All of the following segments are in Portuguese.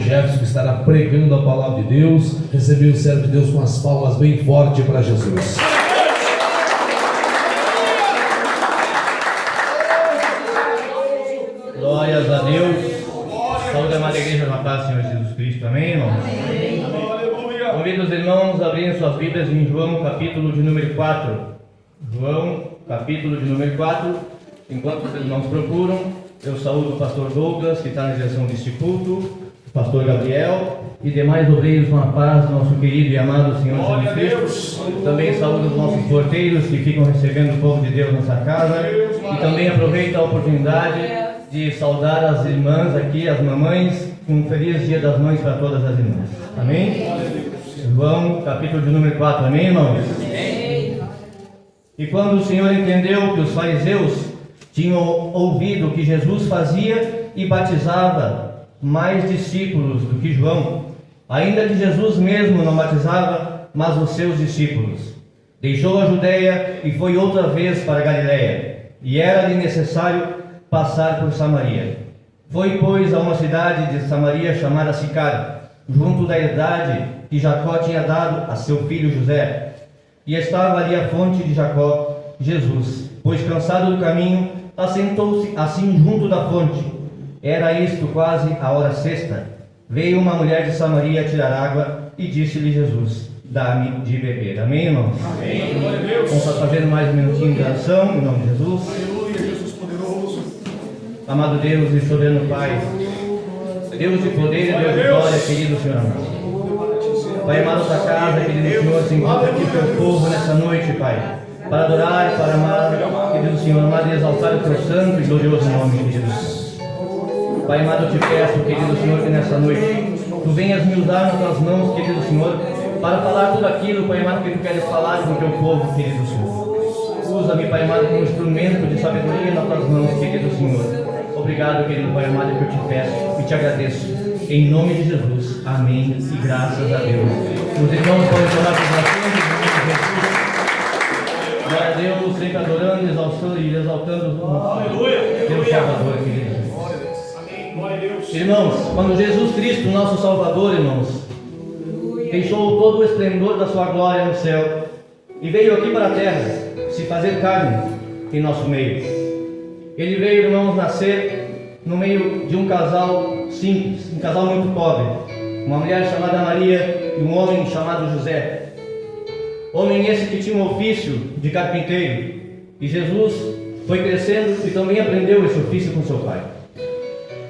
Jefferson, que estará pregando a palavra de Deus. Receber o servo de Deus com as palmas bem fortes para Jesus. Glórias a Deus. Saúde a amada igreja da paz do Senhor Jesus Cristo. Amém, irmãos? Convido os irmãos a abrirem suas Bíblias em João, capítulo de número 4. João, capítulo de número 4. Enquanto os irmãos procuram, eu saúdo o pastor Douglas, que está na direção deste culto, o pastor Gabriel e demais obreiros com a paz do nosso querido e amado Senhor Jesus Cristo. Também saúdo os nossos porteiros que ficam recebendo o povo de Deus nessa casa. E também aproveito a oportunidade de saudar as irmãs aqui, as mamães, um feliz dia das mães para todas as irmãs. Amém? João, capítulo de número 4. Amém, irmãos? Amém. E quando o Senhor entendeu que os fariseus tinham ouvido que Jesus fazia e batizava mais discípulos do que João, ainda que Jesus mesmo não batizava, mas os seus discípulos, deixou a Judeia e foi outra vez para a Galileia, e era-lhe necessário passar por Samaria. Foi, pois, a uma cidade de Samaria chamada Sicar, junto da herdade que Jacó tinha dado a seu filho José. E estava ali a fonte de Jacó. Jesus, pois cansado do caminho, assentou-se assim junto da fonte. Era isto quase a hora sexta. Veio uma mulher de Samaria tirar água e disse-lhe Jesus: dá-me de beber. Amém, irmãos? Amém. Vamos fazer mais um minutinho de oração, em nome de Jesus. Amado Deus e soberano Pai, Deus de poder e Deus de glória, querido Senhor amado. Pai amado da casa, querido Senhor, se encontra aqui teu povo nessa noite, Pai, para adorar e para amar, querido Senhor amado, e exaltar o teu santo e glorioso nome, querido Senhor. Pai amado, eu te peço, querido Senhor, que nessa noite tu venhas me usar nas tuas mãos, querido Senhor, para falar tudo aquilo, Pai amado, que tu queres falar com o teu povo, querido Senhor. Usa-me, Pai amado, como instrumento de sabedoria nas tuas mãos, querido Senhor. Obrigado, querido Pai amado, que eu te peço e te agradeço. Em nome de Jesus. Amém. E graças a Deus. Os irmãos podem tomar as orações em nome de Jesus. Glória a Deus, sempre adorando, exaltando e exaltando o nosso Deus Salvador, queridos. Irmãos, quando Jesus Cristo, nosso Salvador, irmãos, deixou todo o esplendor da sua glória no céu e veio aqui para a terra se fazer carne em nosso meio. Ele veio, irmãos, nascer no meio de um casal simples, um casal muito pobre, uma mulher chamada Maria e um homem chamado José. Homem esse que tinha um ofício de carpinteiro, e Jesus foi crescendo e também aprendeu esse ofício com seu pai.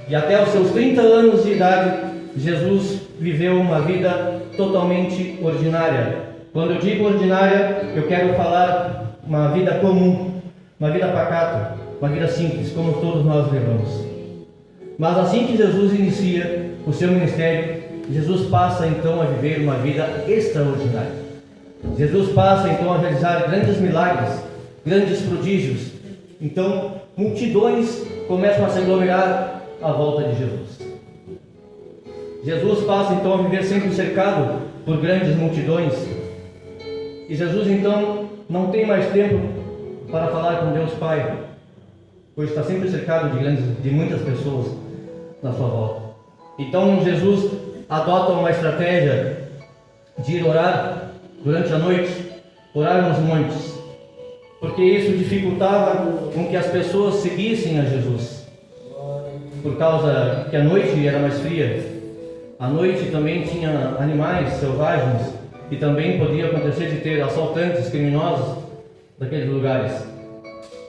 E até os seus 30 anos de idade, Jesus viveu uma vida totalmente ordinária. Quando eu digo ordinária, eu quero falar uma vida comum, uma vida pacata, uma vida simples, como todos nós levamos. Mas assim que Jesus inicia o seu ministério, Jesus passa então a viver uma vida extraordinária. Jesus passa então a realizar grandes milagres, grandes prodígios. Então, multidões começam a se aglomerar à volta de Jesus. Jesus passa então a viver sempre cercado por grandes multidões. E Jesus então não tem mais tempo para falar com Deus Pai, pois está sempre cercado de muitas pessoas na sua volta. Então Jesus adota uma estratégia de ir orar durante a noite, orar nos montes, porque isso dificultava com que as pessoas seguissem a Jesus, por causa que a noite era mais fria. A noite também tinha animais selvagens e também podia acontecer de ter assaltantes criminosos daqueles lugares.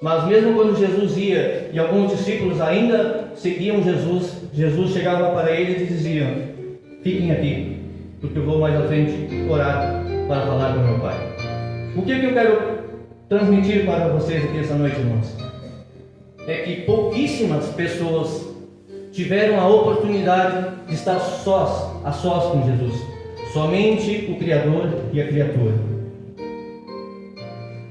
Mas mesmo quando Jesus ia e alguns discípulos ainda seguiam Jesus, Jesus chegava para eles e dizia: fiquem aqui, porque eu vou mais à frente orar para falar com meu Pai. O que eu quero transmitir para vocês aqui essa noite, irmãos? É que pouquíssimas pessoas tiveram a oportunidade de estar a sós com Jesus. Somente o Criador e a criatura.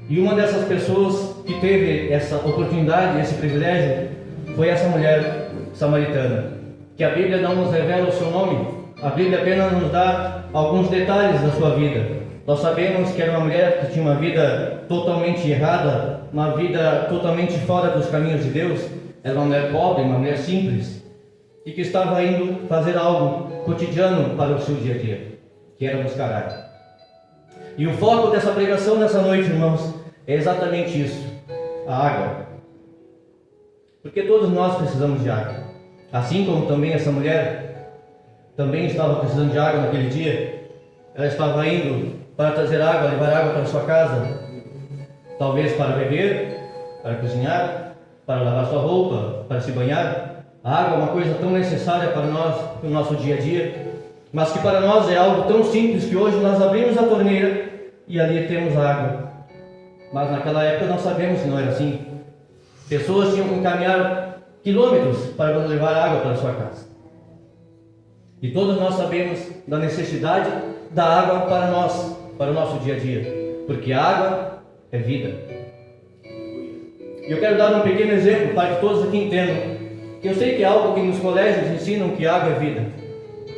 E uma dessas pessoas que teve essa oportunidade, esse privilégio, foi essa mulher samaritana, que a Bíblia não nos revela o seu nome. A Bíblia apenas nos dá alguns detalhes da sua vida. Nós sabemos que era uma mulher que tinha uma vida totalmente errada, uma vida totalmente fora dos caminhos de Deus. Era uma mulher pobre, uma mulher simples. e que estava indo fazer algo cotidiano para o seu dia a dia, que era buscar água. E o foco dessa pregação nessa noite, irmãos, é exatamente isso: a água. Porque todos nós precisamos de água. Assim como também essa mulher também estava precisando de água naquele dia. Ela estava indo para trazer água, levar água para sua casa, talvez para beber, para cozinhar, para lavar sua roupa, para se banhar. A água é uma coisa tão necessária para nós, no nosso dia a dia, mas que para nós é algo tão simples que hoje nós abrimos a torneira e ali temos água. Mas naquela época nós sabemos que não era assim. Pessoas tinham que caminhar quilômetros para levar água para sua casa. E todos nós sabemos da necessidade da água para nós, para o nosso dia a dia, porque a água é vida. E eu quero dar um pequeno exemplo para que todos aqui entendam, que eu sei que é algo que nos colégios ensinam que água é vida,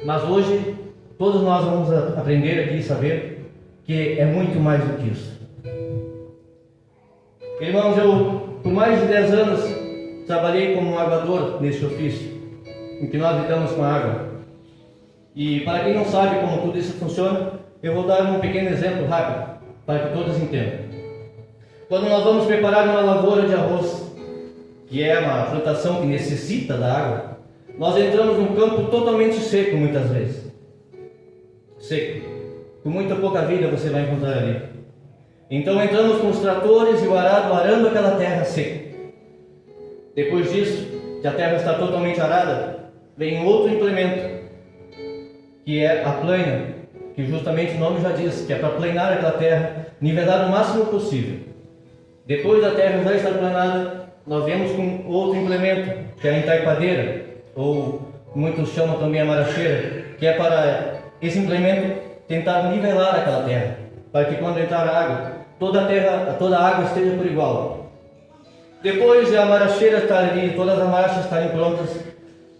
mas hoje todos nós vamos aprender aqui e saber que é muito mais do que isso. Irmãos, eu por mais de 10 anos trabalhei como um aguador neste ofício, em que nós lidamos com a água. E para quem não sabe como tudo isso funciona, eu vou dar um pequeno exemplo rápido, para que todos entendam. Quando nós vamos preparar uma lavoura de arroz, que é uma plantação que necessita da água, nós entramos num campo totalmente seco muitas vezes. Seco. Com muita pouca vida você vai encontrar ali. Então entramos com os tratores e o arado arando aquela terra seca. Depois disso, que a terra está totalmente arada, vem outro implemento, que é a plaina, que justamente o nome já diz, que é para planar aquela terra, nivelar o máximo possível. Depois da terra já estar planada, nós vemos com outro implemento, que é a entaipadeira, ou muitos chamam também a maracheira, que é para esse implemento tentar nivelar aquela terra, para que quando entrar a água, toda a água esteja por igual. Depois de a maracheira estar ali, todas as marchas estarem prontas,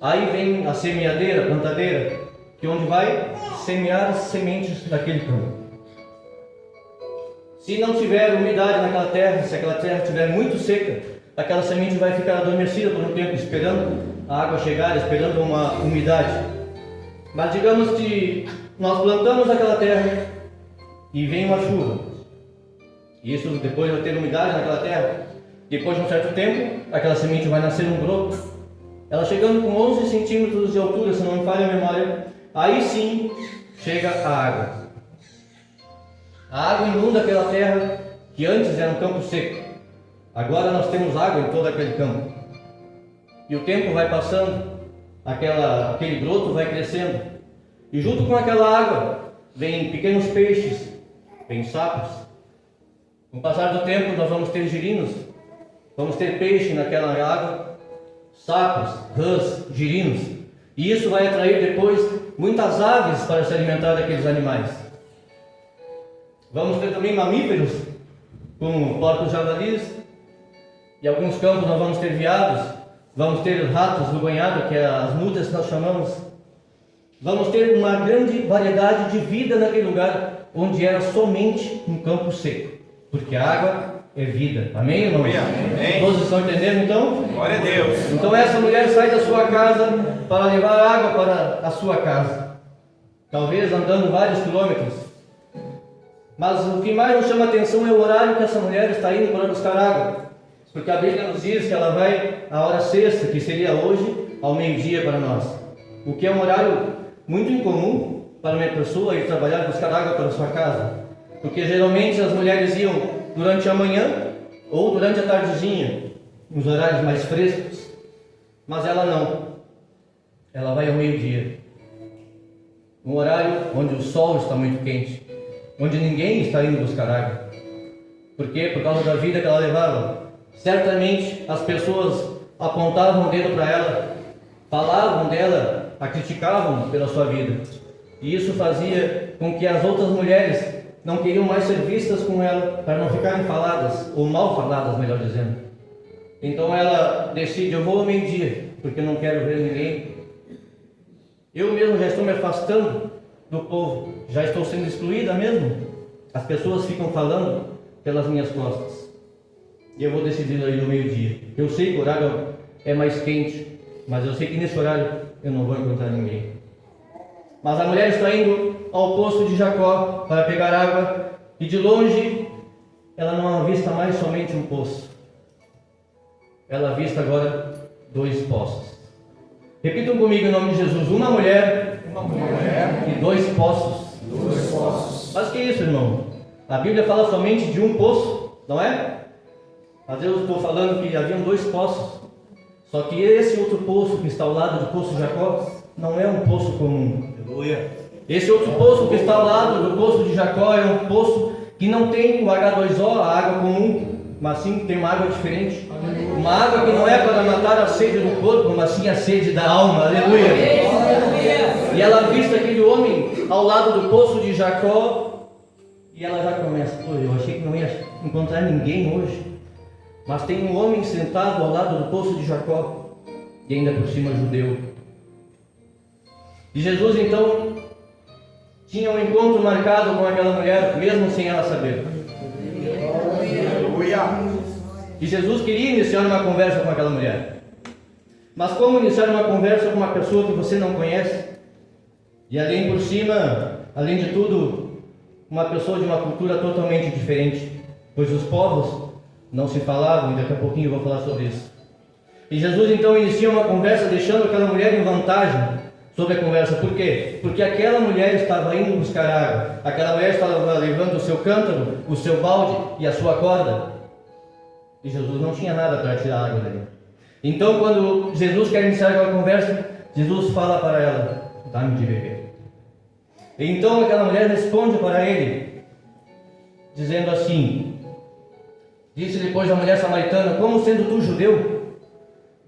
aí vem a semeadeira, a plantadeira, que é onde vai semear as sementes daquele campo. Se não tiver umidade naquela terra, se aquela terra estiver muito seca, aquela semente vai ficar adormecida por um tempo, esperando a água chegar, esperando uma umidade. Mas digamos que nós plantamos aquela terra e vem uma chuva. Isso depois vai ter umidade naquela terra. Depois de um certo tempo, aquela semente vai nascer um broto. Ela chegando com 11 centímetros de altura, se não me falha a memória, aí sim chega a água. A água inunda aquela terra que antes era um campo seco. Agora nós temos água em todo aquele campo. E o tempo vai passando, aquele broto vai crescendo. E junto com aquela água vem pequenos peixes, vem sapos. Com o passar do tempo nós vamos ter girinos, vamos ter peixe naquela água, sapos, rãs, girinos. E isso vai atrair depois muitas aves para se alimentar daqueles animais. Vamos ter também mamíferos, como porcos javalis. Em alguns campos nós vamos ter veados, vamos ter ratos do banhado, que é as mudas que nós chamamos. Vamos ter uma grande variedade de vida naquele lugar, onde era somente um campo seco. Porque a água é vida. Amém, irmãos? Amém. Todos estão entendendo então? Glória a Deus. Então essa mulher sai da sua casa para levar água para a sua casa. Talvez andando vários quilômetros. Mas o que mais nos chama a atenção é o horário que essa mulher está indo para buscar água. Porque a Bíblia nos diz que ela vai à hora sexta, que seria hoje, ao meio-dia para nós. O que é um horário muito incomum para uma pessoa ir trabalhar e buscar água para a sua casa. Porque geralmente as mulheres iam durante a manhã ou durante a tardezinha, nos horários mais frescos. Mas ela não. Ela vai ao meio-dia. Um horário onde o sol está muito quente, onde ninguém está indo buscar água. Por quê? Por causa da vida que ela levava. Certamente as pessoas apontavam o dedo para ela, falavam dela, a criticavam pela sua vida. E isso fazia com que as outras mulheres não queriam mais ser vistas com ela, para não ficarem faladas, ou mal faladas, melhor dizendo. Então ela decide: eu vou ao meio-dia, porque eu não quero ver ninguém. Eu mesmo já estou me afastando do povo, já estou sendo excluída mesmo. As pessoas ficam falando pelas minhas costas. E eu vou decidir aí no meio-dia. Eu sei que o horário é mais quente, mas eu sei que nesse horário eu não vou encontrar ninguém. Mas a mulher está indo ao poço de Jacó para pegar água, e de longe ela não avista mais somente um poço. Ela avista agora 2 poços. Repitam comigo em nome de Jesus: uma mulher e 2 poços. Mas que isso, irmão? A Bíblia fala somente de um poço, não é? Às vezes eu estou falando que haviam 2 poços. Só que esse outro poço que está ao lado do poço de Jacó não é um poço comum. Aleluia. Esse outro poço que está ao lado do poço de Jacó é um poço que não tem o H2O, a água comum, mas sim tem uma água diferente. Aleluia. Uma água que não é para matar a sede do corpo, mas sim a sede da alma. Aleluia. Aleluia. E ela avista aquele homem ao lado do poço de Jacó e ela já começa: pô, eu achei que não ia encontrar ninguém hoje, mas tem um homem sentado ao lado do poço de Jacó e ainda por cima judeu. E Jesus então tinha um encontro marcado com aquela mulher, mesmo sem ela saber. E Jesus queria iniciar uma conversa com aquela mulher. Mas como iniciar uma conversa com uma pessoa que você não conhece? E além por cima, além de tudo, uma pessoa de uma cultura totalmente diferente, pois os povos não se falavam, e daqui a pouquinho eu vou falar sobre isso. E Jesus então inicia uma conversa deixando aquela mulher em vantagem sobre a conversa. Por quê? Porque aquela mulher estava indo buscar água. Aquela mulher estava levando o seu cântaro, o seu balde e a sua corda. E Jesus não tinha nada para tirar água dali. Então quando Jesus quer iniciar aquela conversa, Jesus fala para ela: dá-me de beber. E então aquela mulher responde para ele, dizendo assim: disse depois a mulher samaritana: como sendo tu judeu,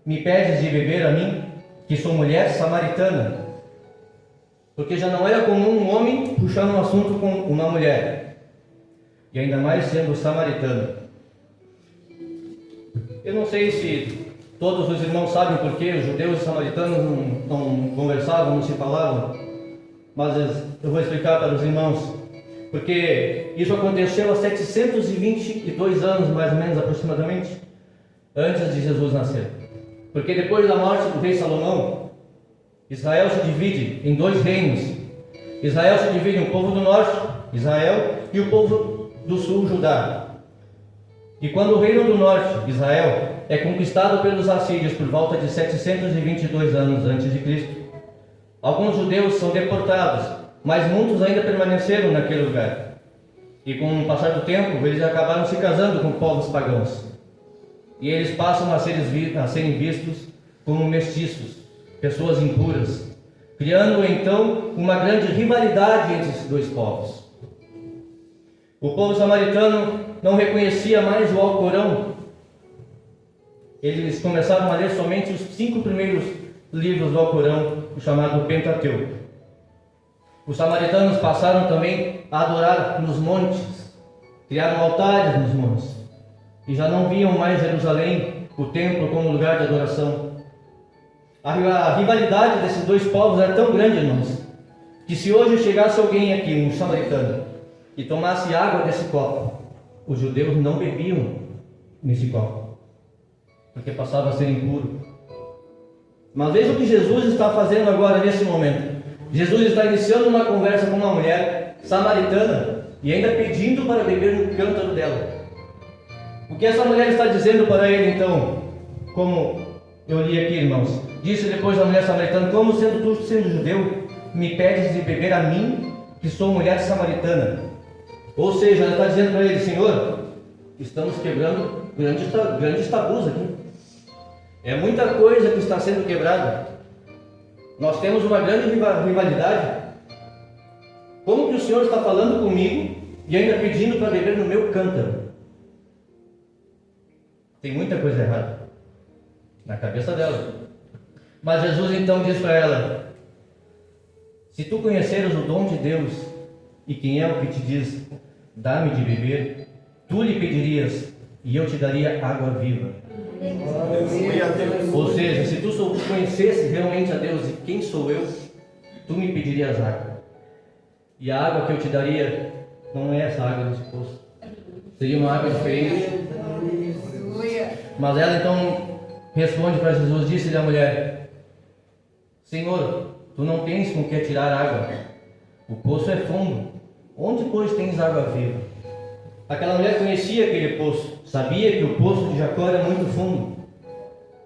me pedes de beber a mim, que sou mulher samaritana? Porque já não era comum um homem puxar um assunto com uma mulher, e ainda mais sendo samaritana. Eu não sei se todos os irmãos sabem por que os judeus e samaritanos não conversavam, não se falavam, mas eu vou explicar para os irmãos. Porque isso aconteceu há 722 anos, mais ou menos, aproximadamente, antes de Jesus nascer. Porque depois da morte do rei Salomão, Israel se divide em 2 reinos. Israel se divide em um povo do norte, Israel, e o povo do sul, Judá. E quando o reino do norte, Israel, é conquistado pelos assírios por volta de 722 anos antes de Cristo, alguns judeus são deportados, mas muitos ainda permaneceram naquele lugar. E com o passar do tempo, eles acabaram se casando com povos pagãos. E eles passam a serem vistos como mestiços, pessoas impuras, criando então uma grande rivalidade entre esses 2 povos. O povo samaritano não reconhecia mais o Alcorão. Eles começaram a ler somente os 5 primeiros livros do Alcorão, o chamado Pentateuco. Os samaritanos passaram também a adorar nos montes, criaram altares nos montes, e já não viam mais Jerusalém, o templo, como lugar de adoração. A rivalidade desses 2 povos era tão grande, irmãos, que se hoje chegasse alguém aqui, um samaritano, e tomasse água desse copo, os judeus não bebiam nesse copo, porque passava a ser impuro. Mas veja o que Jesus está fazendo agora nesse momento. Jesus está iniciando uma conversa com uma mulher samaritana e ainda pedindo para beber no cântaro dela. O que essa mulher está dizendo para ele então? Como eu li aqui, irmãos. Disse depois a mulher samaritana: como sendo tu sendo judeu, me pedes de beber a mim, que sou mulher samaritana? Ou seja, ela está dizendo para ele: Senhor, estamos quebrando grandes tabus aqui. É muita coisa que está sendo quebrada. Nós temos uma grande rivalidade. Como que o Senhor está falando comigo e ainda pedindo para beber no meu cântaro? Tem muita coisa errada na cabeça dela. Mas Jesus então diz para ela: se tu conheceres o dom de Deus e quem é o que te diz, dá-me de beber, tu lhe pedirias e eu te daria água viva. Ou seja, se tu conhecesse realmente a Deus e quem sou eu, tu me pedirias água. E a água que eu te daria não é essa água desse poço, seria uma água diferente. Mas ela então responde para Jesus, disse-lhe a mulher: Senhor, tu não tens com que tirar água. O poço é fundo. Onde, pois, tens água viva? Aquela mulher conhecia aquele poço, sabia que o poço de Jacó era muito fundo.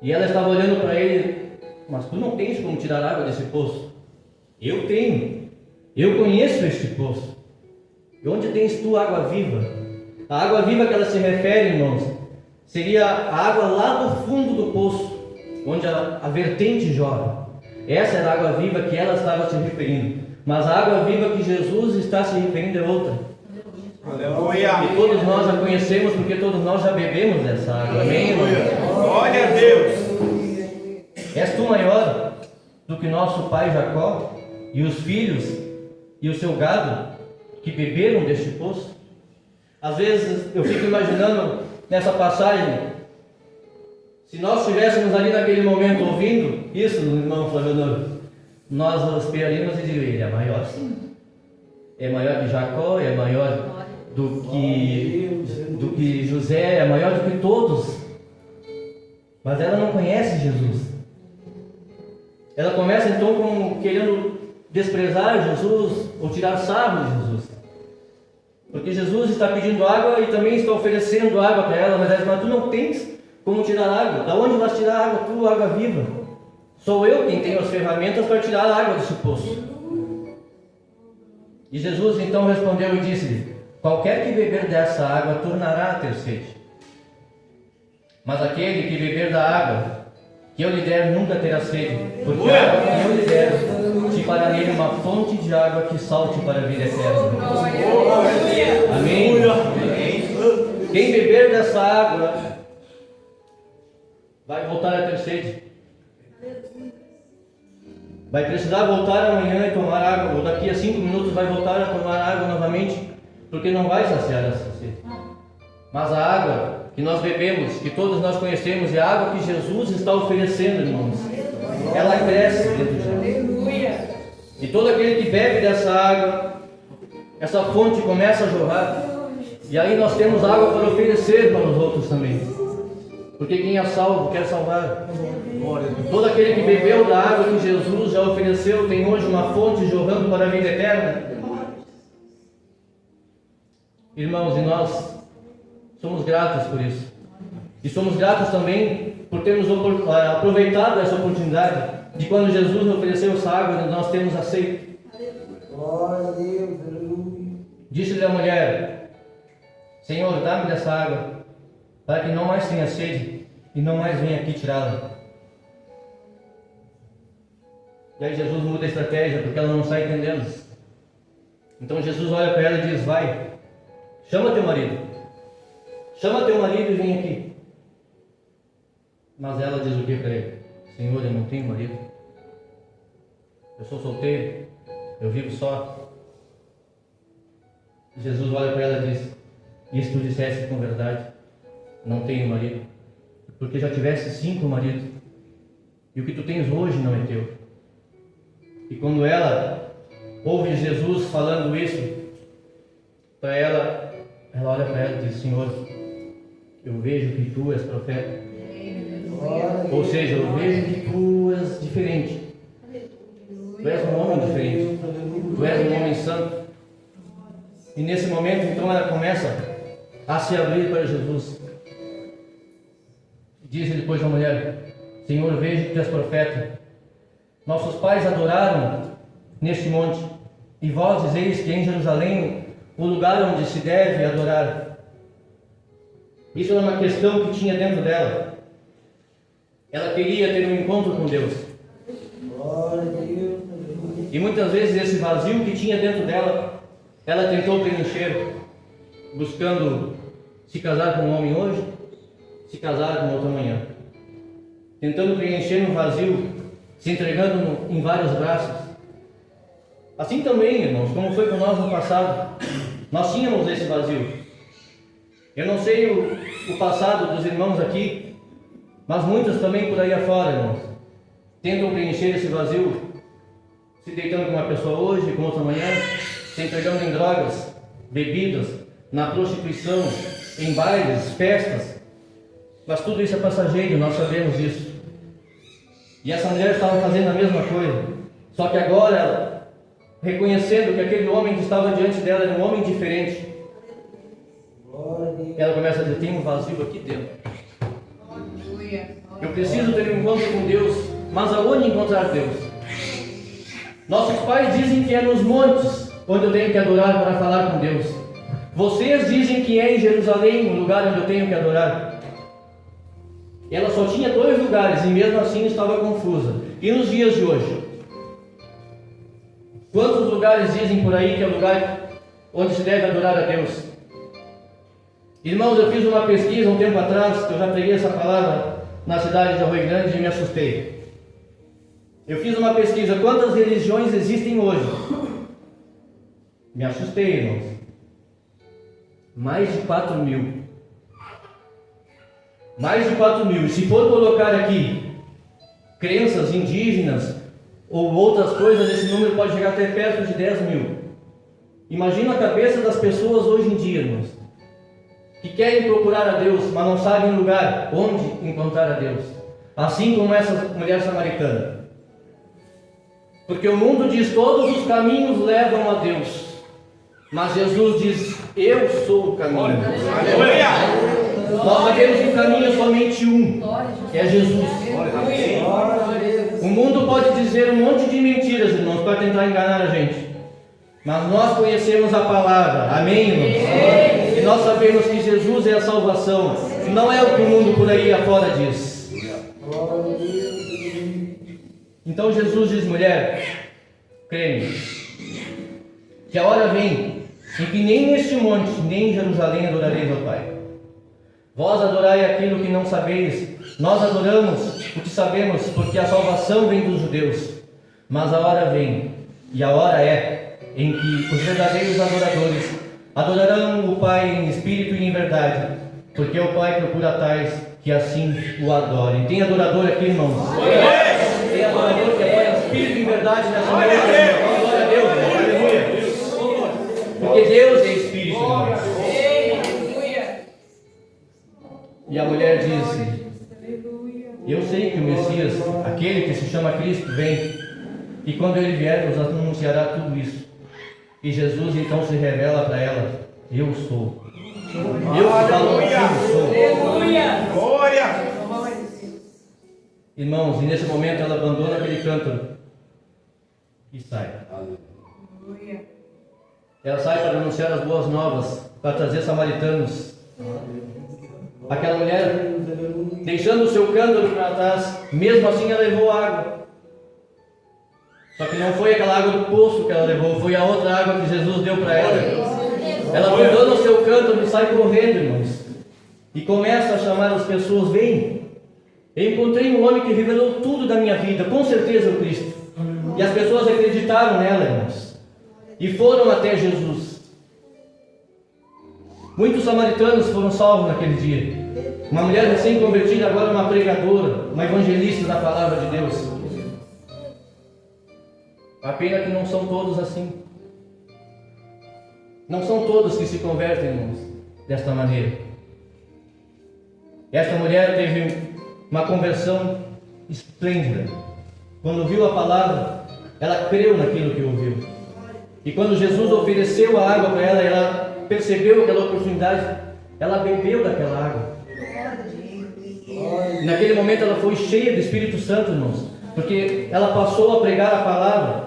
E ela estava olhando para ele: mas tu não tens como tirar água desse poço. Eu tenho. Eu conheço este poço. E onde tens tu água viva? A água viva que ela se refere, irmãos, seria a água lá do fundo do poço, onde a vertente jorra. Essa era a água viva que ela estava se referindo. Mas a água viva que Jesus está se referindo é outra. Aleluia. E todos nós a conhecemos porque todos nós já bebemos dessa água. Amém, irmão? Glória a Deus. És tu maior do que nosso pai Jacó e os filhos e o seu gado que beberam deste poço? Às vezes eu fico imaginando nessa passagem, se nós estivéssemos ali naquele momento ouvindo isso, irmão Flávio, nós esperaríamos e diríamos: ele é maior sim. É maior que Jacó, é maior do que José, é maior do que todos. Mas ela não conhece Jesus. Ela começa então como querendo desprezar Jesus ou tirar sarro de Jesus. Porque Jesus está pedindo água e também está oferecendo água para ela, mas ela diz: mas tu não tens como tirar água. Da onde vais tirar água? Tu, água viva. Sou eu quem tenho as ferramentas para tirar a água desse poço. E Jesus então respondeu e disse-lhe: qualquer que beber dessa água tornará a ter sede. Mas aquele que beber da água que eu lhe der nunca terá sede, porque a água que eu lhe der te fará nele uma fonte de água que salte para a vida eterna. Amém? Quem beber dessa água vai voltar a ter sede. Vai precisar voltar amanhã e tomar água, ou daqui a 5 minutos vai voltar a tomar água novamente, porque não vai saciar essa sede. Mas a água que nós bebemos, que todos nós conhecemos, é a água que Jesus está oferecendo, irmãos. Ela cresce dentro de nós. E todo aquele que bebe dessa água, essa fonte começa a jorrar. E aí nós temos água para oferecer para os outros também. Porque quem é salvo quer salvar. Todo aquele que bebeu da água que Jesus já ofereceu tem hoje uma fonte jorrando para a vida eterna. Irmãos, e nós somos gratos por isso. E somos gratos também por termos aproveitado essa oportunidade de quando Jesus nos ofereceu essa água, nós temos aceito. Disse-lhe a mulher: Senhor, dá-me dessa água, para que não mais tenha sede e não mais venha aqui tirá-la. E aí Jesus muda a estratégia, porque ela não está entendendo. Então Jesus olha para ela e diz: vai, chama teu marido. Chama teu marido e vem aqui. Mas ela diz o que para ele? Senhor, eu não tenho marido. Eu sou solteiro. Eu vivo só. Jesus olha para ela e diz: e se tu dissesse com verdade, não tenho marido, porque já tivesse 5 maridos, e o que tu tens hoje não é teu. E quando ela ouve Jesus falando isso para ela, ela olha para ela e diz: Senhor, eu vejo que tu és profeta. Ou seja, eu vejo que tu és diferente. Tu és um homem diferente. Tu és um homem santo. E nesse momento, então, ela começa a se abrir para Jesus. Diz depois a mulher: Senhor, vejo que tu és profeta. Nossos pais adoraram neste monte, e vós dizeis que em Jerusalém o lugar onde se deve adorar. Isso era uma questão que tinha dentro dela. Ela queria ter um encontro com Deus. E muitas vezes esse vazio que tinha dentro dela, ela tentou preencher, buscando se casar com um homem hoje, se casar com outro amanhã. Tentando preencher um vazio, se entregando em vários braços. Assim também, irmãos, como foi com nós no passado, nós tínhamos esse vazio. Eu não sei o passado dos irmãos aqui, mas muitos também por aí afora, irmãos, tentam preencher esse vazio, se deitando com uma pessoa hoje, com outra amanhã, se entregando em drogas, bebidas, na prostituição, em bailes, festas. Mas tudo isso é passageiro, nós sabemos disso. E essa mulher estava fazendo a mesma coisa. Só que agora, ela, reconhecendo que aquele homem que estava diante dela era um homem diferente, ela começa a dizer: tem um vazio aqui dentro. Eu preciso ter um encontro com Deus, mas aonde encontrar Deus? Nossos pais dizem que é nos montes onde eu tenho que adorar para falar com Deus. Vocês dizem que é em Jerusalém o lugar onde eu tenho que adorar. Ela só tinha 2 lugares e mesmo assim estava confusa. E nos dias de hoje? Quantos lugares dizem por aí que é o lugar onde se deve adorar a Deus? Irmãos, eu fiz uma pesquisa um tempo atrás, que eu já peguei essa palavra na cidade de Arroio Grande e me assustei. Eu fiz uma pesquisa: quantas religiões existem hoje? Me assustei, irmãos. Mais de 4.000. Mais de 4.000. E se for colocar aqui crenças indígenas ou outras coisas, esse número pode chegar até perto de 10.000. Imagina a cabeça das pessoas hoje em dia, irmãos, que querem procurar a Deus, mas não sabem o lugar onde encontrar a Deus. Assim como essa mulher samaritana. Porque o mundo diz: todos os caminhos levam a Deus. Mas Jesus diz: eu sou o caminho. Aleluia! Nós sabemos que o caminho é somente um, que é Jesus. O mundo pode dizer um monte de mentiras, irmãos, para tentar enganar a gente. Mas nós conhecemos a palavra. Amém, irmãos? E nós sabemos que Jesus é a salvação. Não é o que o mundo por aí afora diz. Então Jesus diz: mulher, creme, que a hora vem em que nem neste monte, nem em Jerusalém adorareis ao Pai. Vós adorai aquilo que não sabeis. Nós adoramos o que sabemos, porque a salvação vem dos judeus. Mas a hora vem, e a hora é, em que os verdadeiros adoradores adorarão o Pai em espírito e em verdade, porque o Pai procura tais que assim o adorem. Tem adorador aqui, irmãos? Tem adorador que adora em espírito e em verdade nessa noite. Glória a Deus, aleluia. Porque Deus é espírito, irmãos. E a mulher disse: eu sei que o Messias, aquele que se chama Cristo, vem, e quando ele vier nos anunciará tudo isso. E Jesus então se revela para ela: eu sou. Eu que falo contigo sou. Glória! Irmãos, e nesse momento ela abandona aquele cântaro e sai. Ela sai para anunciar as boas novas, para trazer samaritanos. Aquela mulher, deixando o seu cântaro para trás, mesmo assim ela levou água. Só que não foi aquela água do poço que ela levou, foi a outra água que Jesus deu para ela. Ela abandona o seu cântaro e sai correndo, irmãos. E começa a chamar as pessoas: vem. Eu encontrei um homem que revelou tudo da minha vida, com certeza o Cristo. E as pessoas acreditaram nela, irmãos, e foram até Jesus. Muitos samaritanos foram salvos naquele dia. Uma mulher recém-convertida, agora uma pregadora, uma evangelista da palavra de Deus. A pena que não são todos assim. Não são todos que se convertem, irmãos, desta maneira. Esta mulher teve uma conversão esplêndida. Quando viu a palavra, ela creu naquilo que ouviu. E quando Jesus ofereceu a água para ela, ela percebeu aquela oportunidade, ela bebeu daquela água. Naquele momento ela foi cheia do Espírito Santo, irmãos, porque ela passou a pregar a palavra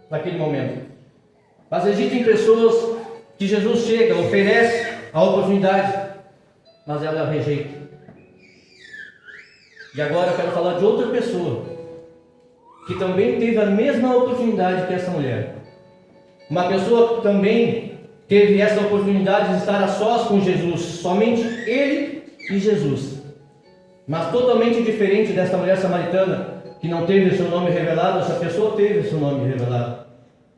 naquele momento. Mas existem pessoas que Jesus chega, oferece a oportunidade, mas ela rejeita. E agora eu quero falar de outra pessoa que também teve a mesma oportunidade que essa mulher. Uma pessoa que também teve essa oportunidade de estar a sós com Jesus, somente ele e Jesus. Mas totalmente diferente desta mulher samaritana, que não teve o seu nome revelado. Essa pessoa teve o seu nome revelado.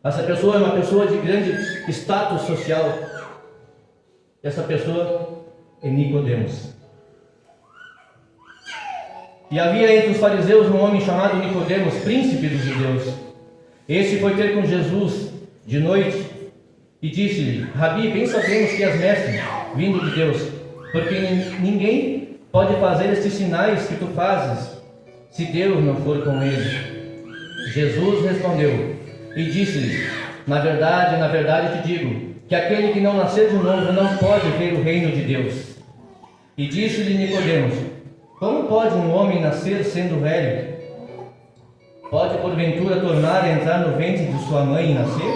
Essa pessoa é uma pessoa de grande status social. Essa pessoa é Nicodemos. E havia entre os fariseus um homem chamado Nicodemos, príncipe dos judeus. Este foi ter com Jesus de noite e disse-lhe: Rabi, bem sabemos que és mestre, vindo de Deus, porque ninguém pode fazer estes sinais que tu fazes, se Deus não for com ele? Jesus respondeu e disse-lhe: na verdade te digo, que aquele que não nascer de novo não pode ver o reino de Deus. E disse-lhe Nicodemos: como pode um homem nascer sendo velho? Pode porventura tornar a entrar no ventre de sua mãe e nascer?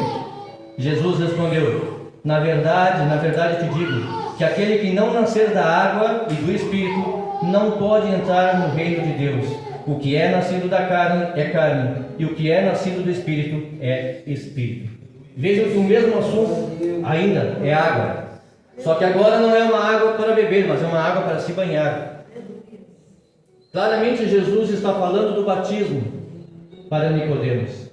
Jesus respondeu: na verdade te digo, que aquele que não nascer da água e do Espírito não pode entrar no reino de Deus. O que é nascido da carne é carne, e o que é nascido do Espírito é Espírito. Vejam que o mesmo assunto ainda é água. Só que agora não é uma água para beber, mas é uma água para se banhar. Claramente Jesus está falando do batismo para Nicodemos.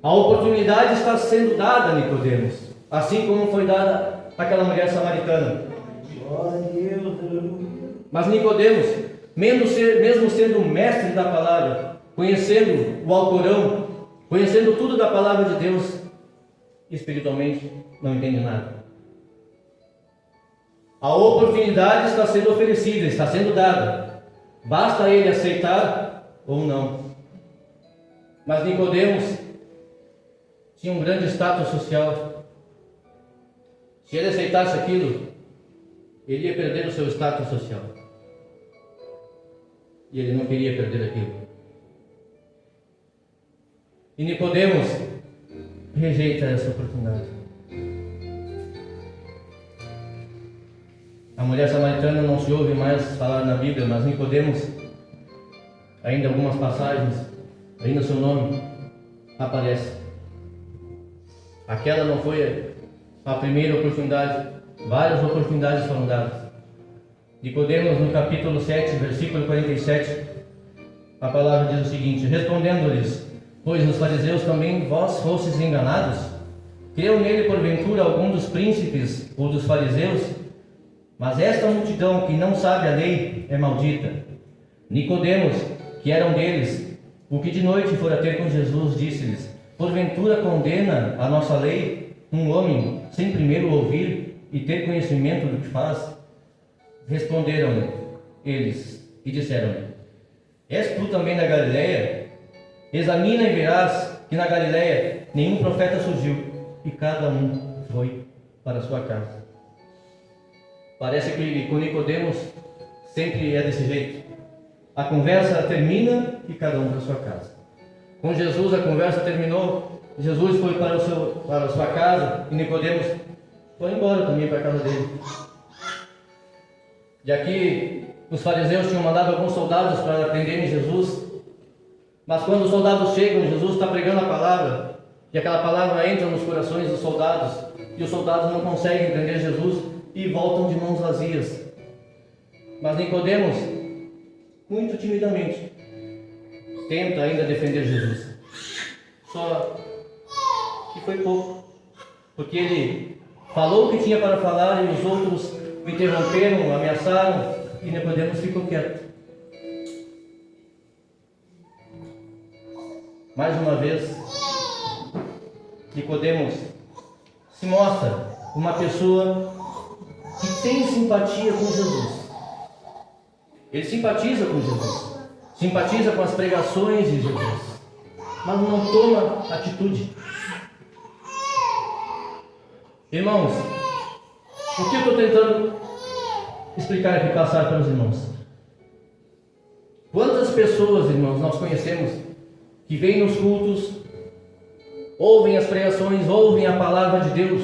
A oportunidade está sendo dada a Nicodemos, assim como foi dada àquela mulher samaritana. Mas Nicodemos, mesmo sendo mestre da palavra, conhecendo o Alcorão, conhecendo tudo da palavra de Deus, espiritualmente não entende nada. A oportunidade está sendo oferecida, está sendo dada. Basta ele aceitar ou não. Mas Nicodemos tinha um grande status social. Se ele aceitasse aquilo, ele ia perder o seu status social. E ele não queria perder aquilo. E Nicodemos rejeita essa oportunidade. A mulher samaritana não se ouve mais falar na Bíblia, mas Nicodemos, ainda algumas passagens, ainda seu nome aparece. Aquela não foi a primeira oportunidade, várias oportunidades foram dadas. Nicodemos, no capítulo 7, versículo 47, a palavra diz o seguinte: respondendo-lhes: pois nos fariseus também vós fostes enganados? Creu nele porventura algum dos príncipes ou dos fariseus? Mas esta multidão que não sabe a lei é maldita. Nicodemos, que era um deles, o que de noite fora ter com Jesus, disse-lhes: porventura condena a nossa lei um homem sem primeiro ouvir e ter conhecimento do que faz? Responderam-lhe eles e disseram-lhe: és tu também da Galileia? Examina e verás que na Galileia nenhum profeta surgiu, e cada um foi para a sua casa. Parece que com Nicodemos sempre é desse jeito. A conversa termina e cada um para a sua casa. Com Jesus a conversa terminou, Jesus foi para a sua casa e Nicodemos foi embora também para a casa dele. E aqui os fariseus tinham mandado alguns soldados para prenderem Jesus, mas quando os soldados chegam, Jesus está pregando a palavra, e aquela palavra entra nos corações dos soldados, e os soldados não conseguem prender Jesus e voltam de mãos vazias. Mas Nicodemos, muito timidamente, tenta ainda defender Jesus. Só que foi pouco, porque ele falou o que tinha para falar e os outros o interromperam, ameaçaram, e Nicodemos ficou quieto. Mais uma vez, Nicodemos se mostra uma pessoa que tem simpatia com Jesus. Ele simpatiza com Jesus, simpatiza com as pregações de Jesus, mas não toma atitude. Irmãos, o que eu estou tentando explicar aqui, passar para os irmãos? Quantas pessoas, irmãos, nós conhecemos que vêm nos cultos, ouvem as pregações, ouvem a palavra de Deus,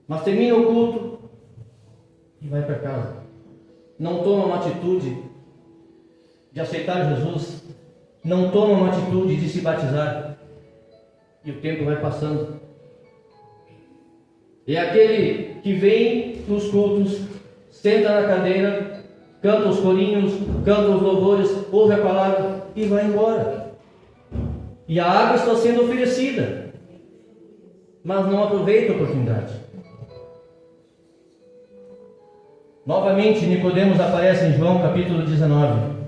mas termina o culto e vai para casa. Não toma uma atitude de aceitar Jesus, não toma uma atitude de se batizar, e o tempo vai passando. É aquele que vem nos cultos, senta na cadeira, canta os corinhos, canta os louvores, ouve a palavra e vai embora. E a água está sendo oferecida, mas não aproveita a oportunidade. Novamente, Nicodemos aparece em João capítulo 19.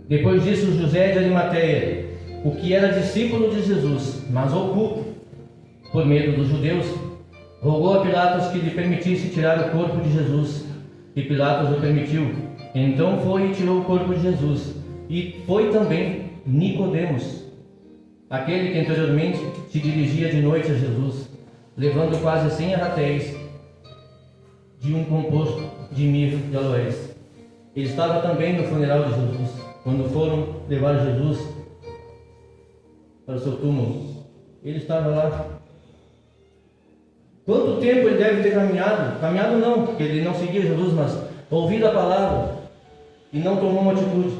Depois disso, José de Arimateia, o que era discípulo de Jesus, mas oculto, por medo dos judeus, rogou a Pilatos que lhe permitisse tirar o corpo de Jesus, e Pilatos o permitiu. Então foi e tirou o corpo de Jesus. E foi também Nicodemos, aquele que anteriormente se dirigia de noite a Jesus, levando quase 100 arratéis de um composto de mirra de aloés. Ele estava também no funeral de Jesus, quando foram levar Jesus para o seu túmulo. Ele estava lá. Quanto tempo ele deve ter caminhado? Caminhado não, porque ele não seguia Jesus, mas ouvido a palavra e não tomou uma atitude.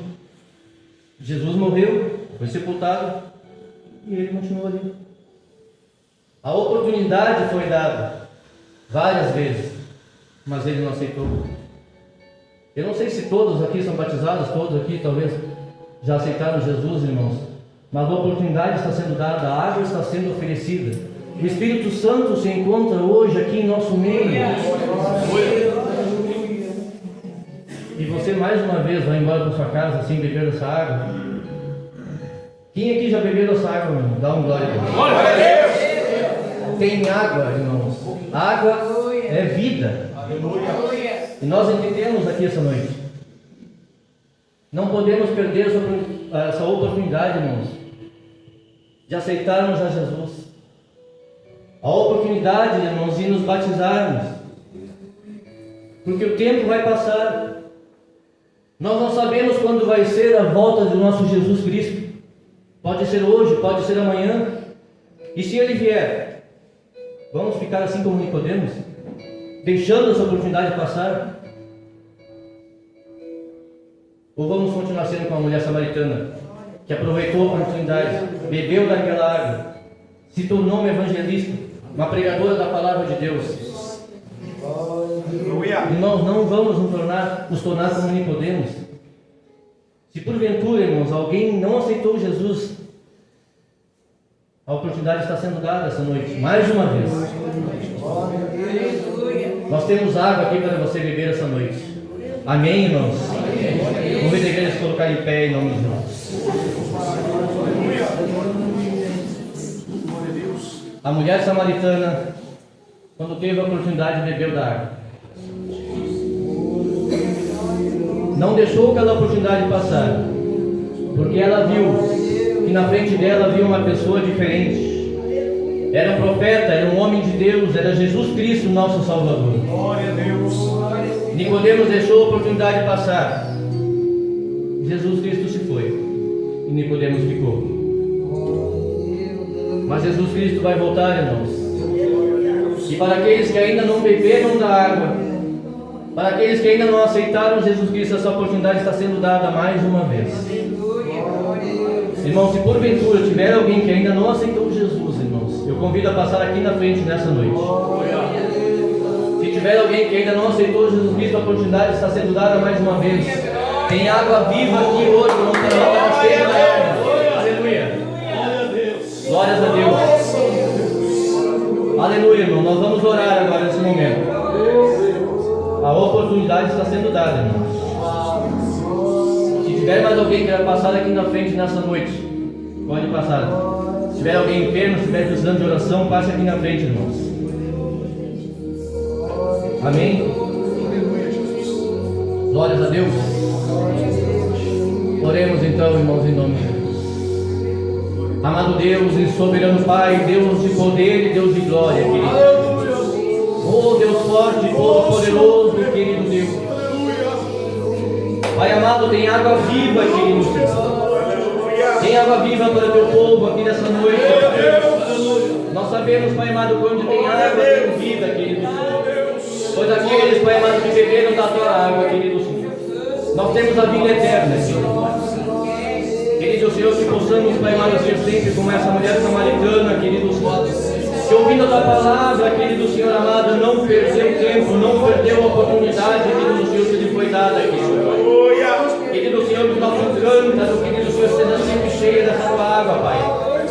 Jesus morreu, foi sepultado e ele continuou ali. A oportunidade foi dada várias vezes, mas ele não aceitou. Eu não sei se todos aqui são batizados, todos aqui talvez já aceitaram Jesus, irmãos, mas a oportunidade está sendo dada, a água está sendo oferecida. O Espírito Santo se encontra hoje aqui em nosso meio. E você mais uma vez vai embora para sua casa sem beber essa água? Quem aqui já bebeu essa água, irmão? Dá um glória a Deus. Glória a Deus. Tem água, irmãos. Água é vida. E nós entendemos aqui essa noite. Não podemos perder essa oportunidade, irmãos, de aceitarmos a Jesus. A oportunidade, irmãos, de nos batizarmos. Porque o tempo vai passar. Nós não sabemos quando vai ser a volta do nosso Jesus Cristo. Pode ser hoje, pode ser amanhã. E se Ele vier, vamos ficar assim como Nicodemos, deixando essa oportunidade passar? Ou vamos continuar sendo como a mulher samaritana, que aproveitou a oportunidade, bebeu daquela água, se tornou uma evangelista, uma pregadora da palavra de Deus? Irmãos, não vamos nos tornar como Nicodemos. Se porventura, irmãos, alguém não aceitou Jesus, a oportunidade está sendo dada essa noite, mais uma vez. Nós temos água aqui para você beber essa noite. Amém, irmãos? Convido a igreja a se colocar em pé em nome de Jesus. A mulher samaritana, quando teve a oportunidade, bebeu da água. Não deixou aquela oportunidade passar, porque ela viu que na frente dela havia uma pessoa diferente. Era um profeta, era um homem de Deus, era Jesus Cristo, nosso Salvador. Glória a Deus. Nicodemos deixou a oportunidade passar. Jesus Cristo se foi e Nicodemos ficou. Mas Jesus Cristo vai voltar, irmãos. E para aqueles que ainda não beberam da água, para aqueles que ainda não aceitaram Jesus Cristo, essa oportunidade está sendo dada mais uma vez. Irmãos, se porventura tiver alguém que ainda não aceitou Jesus, irmãos, eu convido a passar aqui na frente nessa noite. Se tiver alguém que ainda não aceitou Jesus Cristo, a oportunidade está sendo dada mais uma vez. Tem água viva aqui hoje, irmãos, para matar a sede da alma. Aleluia. Glórias a Deus. Aleluia, irmão. Nós vamos orar agora nesse momento. A oportunidade está sendo dada, irmãos. Se tiver mais alguém que queira passar aqui na frente nessa noite, pode passar. Se tiver alguém enfermo, se estiver precisando de oração, passe aqui na frente, irmãos. Amém? Glórias a Deus. Oremos então, irmãos, em nome de Jesus. Amado Deus e soberano Pai, Deus de poder e Deus de glória, querido. Oh Deus forte, todo-poderoso, querido Deus. Pai amado, tem água viva, querido Senhor. Tem água viva para o teu povo aqui nessa noite. Nós sabemos, Pai amado, que onde tem água tem vida, querido Senhor. Pois aqueles, Pai amado, que beberam da tua água, querido Senhor, nós temos a vida eterna, querido. Querido Senhor, que possamos, Pai amado, ser sempre como essa mulher samaritana, querido Senhor, que ouvindo a tua palavra, querido Senhor amado, não perdeu tempo, não perdeu a oportunidade, querido Senhor, que lhe foi dada, querido Pai. Querido Senhor, que o nosso cântaro, querido Senhor, esteja sempre cheio dessa tua água, Pai.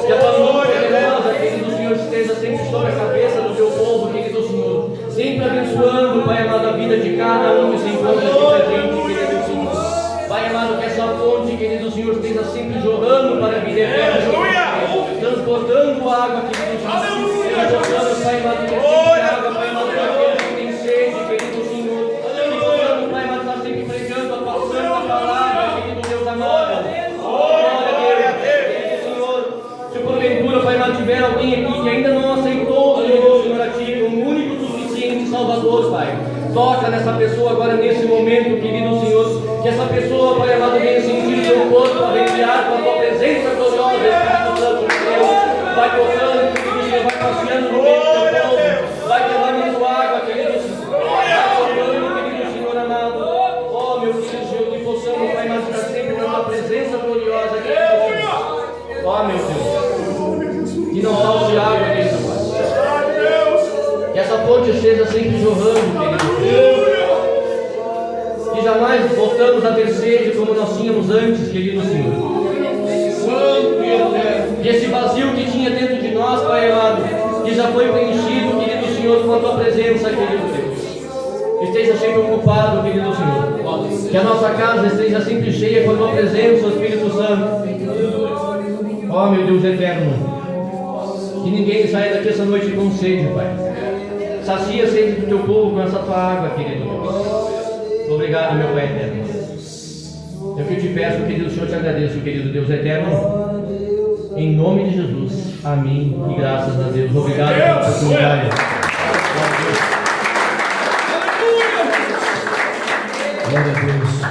Que a tua mão poderosa, querido Senhor, esteja sempre sobre a cabeça do teu povo, querido Senhor, sempre abençoando, Pai amado, a vida de cada um que se encontra aqui presente, querido Senhor. Pai amado, que essa fonte, querido Senhor, esteja sempre jorrando para a vida eterna, transportando água, querido Senhor, transportando, Pai amado, que água, Pai amado, para aqueles que têm sede, querido Senhor, que possamos, Pai amado, estar sempre pregando a tua santa palavra, querido Deus amado, momento, querido Senhor, que essa pessoa, Pai amado, venha sentir o teu corpo arrepiado com a tua presença gloriosa, Espírito Santo de Deus. Vai tocando, querido Senhor, vai passeando no meio do teu povo, vai derramando água, querido Senhor. Vai tocando, querido Senhor amado. Oh, meu querido Senhor, que possamos, Pai, mas estar sempre na tua presença gloriosa, querido Senhor. Oh, meu Deus, que não falte água, querido Pai. Que essa fonte esteja sempre jorrando, querido Deus. Que jamais voltamos a ter sede como nós tínhamos antes, querido Senhor. Que esse vazio que tinha dentro de nós, Pai amado, que já foi preenchido, querido Senhor, com a tua presença, querido Deus. Esteja sempre ocupado, querido Senhor. Que a nossa casa esteja sempre cheia com a tua presença, Espírito Santo. Ó, meu Deus eterno, que ninguém saia daqui essa noite com sede, Pai. Sacia a sede do teu povo com essa tua água, querido Deus. Obrigado, meu Pai eterno. Eu que te peço, querido Senhor, te agradeço, querido Deus eterno. Em nome de Jesus. Amém. E graças a Deus. Obrigado pela oportunidade. Glória a Deus.